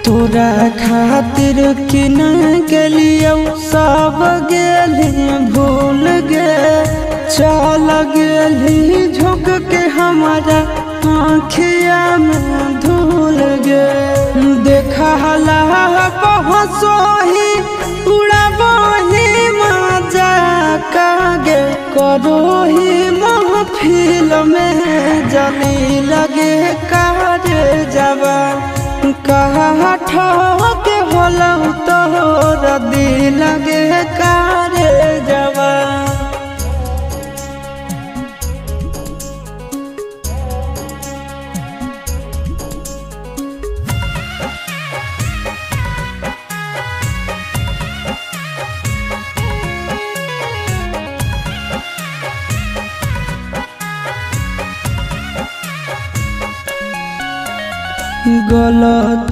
तोरा खातिर किन गेलियो सब गेली भूल गे। चल गेली झुक के हमारा आँखिया में धूल गे। देखला बहसोही उड़ाबही मजाक गे। करोही महफिल में जली लगे कारे जवा। कहा ठोके होलौ तोरा दिल लगे कारे जवा। गलत